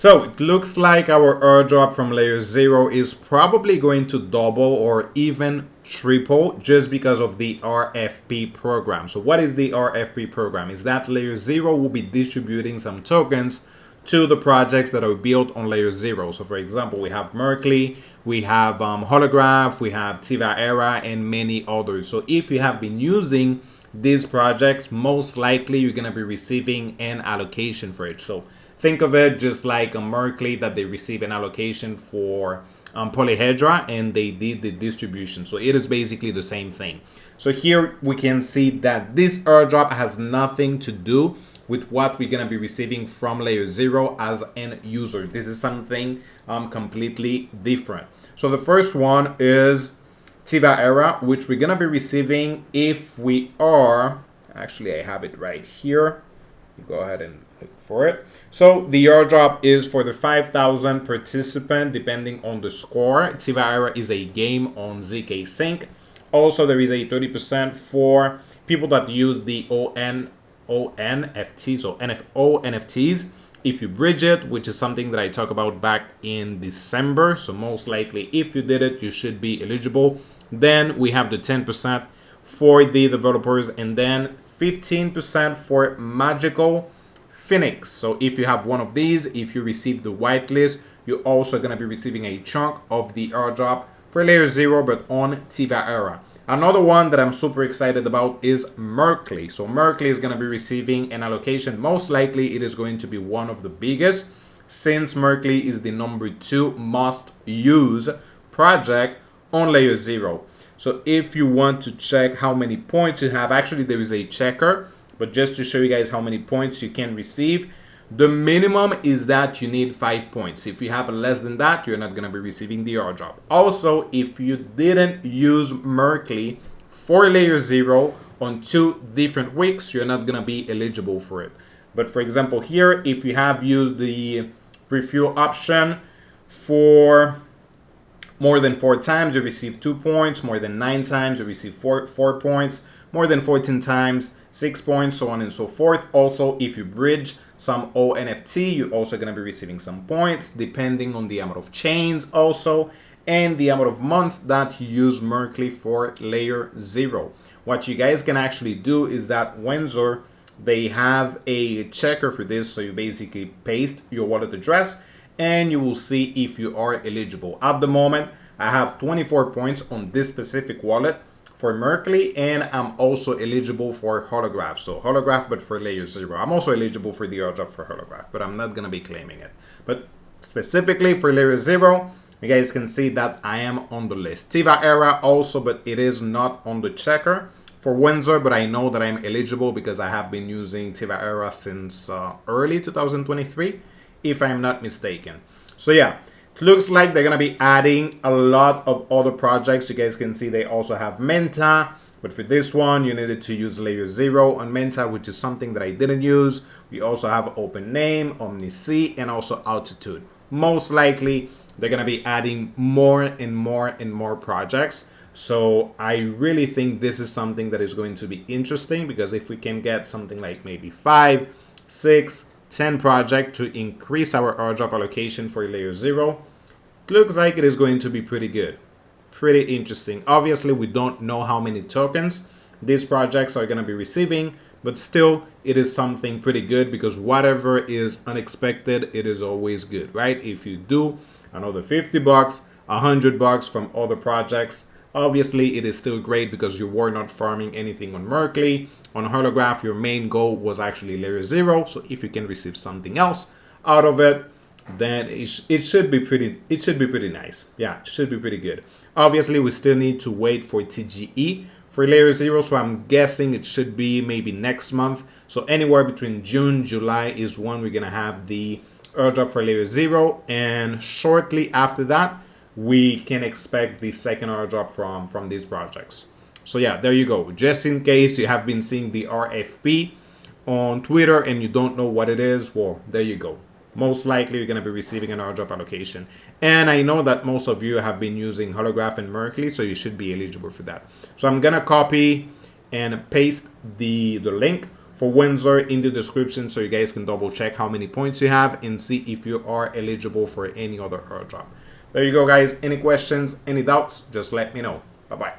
So it looks like our airdrop from LayerZero is probably going to double or even triple just because of the RFP program. So what is the RFP program? Is that LayerZero will be distributing some tokens to the projects that are built on LayerZero. So for example, we have Merkley, we have Holograph, we have Tiva Era, and many others. So if you have been using these projects, most likely you're going to be receiving an allocation for it. So think of it just like a Merkley that they receive an allocation for polyhedra and they did the distribution. So it is basically the same thing. So here we can see that this airdrop has nothing to do with what we're going to be receiving from LayerZero as an user. This is something completely different. So the first one is Tiva Era, which we're going to be receiving if we are, actually I have it right here. Go ahead and look for it. So the airdrop is for the 5,000 participant depending on the score. Tiva Era is a game on ZK Sync. Also there is a 30% for people that use the ONFT, so NFO NFTs. If you bridge it, which is something that I talked about back in December, so most likely if you did it, you should be eligible. Then we have the 10% for the developers, and then 15% for Magical Phoenix. So if you have one of these, if you receive the whitelist, you're also going to be receiving a chunk of the airdrop for LayerZero, but on Tiva Era. Another one that I'm super excited about is Merkley. So Merkley is going to be receiving an allocation. Most likely it is going to be one of the biggest, since Merkley is the #2 most used project on LayerZero. So if you want to check how many points you have, actually there is a checker, but just to show you guys how many points you can receive, the minimum is that you need 5 points. If you have less than that, you're not going to be receiving the airdrop. Also, if you didn't use Merkley for LayerZero on 2 different weeks, you're not going to be eligible for it. But for example here, if you have used the refuel option for more than 4 times, you receive 2 points. More than 9 times, you receive 4 points. More than 14 times, 6 points, so on and so forth. Also, if you bridge some ONFT, you're also going to be receiving some points, depending on the amount of chains also, and the amount of months that you use Merkley for LayerZero. What you guys can actually do is that Wenser, they have a checker for this, so you basically paste your wallet address, and you will see if you are eligible. At the moment, I have 24 points on this specific wallet for Merkley, and I'm also eligible for Holograph. So Holograph, but for LayerZero. I'm also eligible for the airdrop for Holograph, but I'm not going to be claiming it. But specifically for LayerZero, you guys can see that I am on the list. Tiva Era also, but it is not on the checker for Wenser, but I know that I'm eligible because I have been using Tiva Era since early 2023, if I'm not mistaken. So yeah, it looks like they're going to be adding a lot of other projects. You guys can see they also have Menta, but for this one, you needed to use LayerZero on Menta, which is something that I didn't use. We also have Open Name, OmniC, and also Altitude. Most likely, they're going to be adding more and more and more projects. So I really think this is something that is going to be interesting, because if we can get something like maybe 5, 6, 10 projects to increase our airdrop allocation for LayerZero, it looks like it is going to be pretty good, pretty interesting. Obviously, we don't know how many tokens these projects are going to be receiving, but still, it is something pretty good, because whatever is unexpected, it is always good, right? If you do another 50 bucks, 100 bucks from other projects, obviously it is still great because you were not farming anything on Merkley. On Holograph, your main goal was actually LayerZero. So if you can receive something else out of it, then it should be pretty nice. Yeah, it should be pretty good. Obviously, we still need to wait for TGE for LayerZero, so I'm guessing it should be maybe next month. So anywhere between June, July is when we're gonna have the airdrop for LayerZero, and shortly after that, we can expect the second airdrop from these projects. So yeah, there you go. Just in case you have been seeing the RFP on Twitter and you don't know what it is, well, there you go. Most likely you're going to be receiving an airdrop allocation. And I know that most of you have been using Holograph and Merkley, so you should be eligible for that. So I'm going to copy and paste the link for Wenser in the description so you guys can double check how many points you have and see if you are eligible for any other airdrop. There you go, guys. Any questions, any doubts, just let me know. Bye-bye.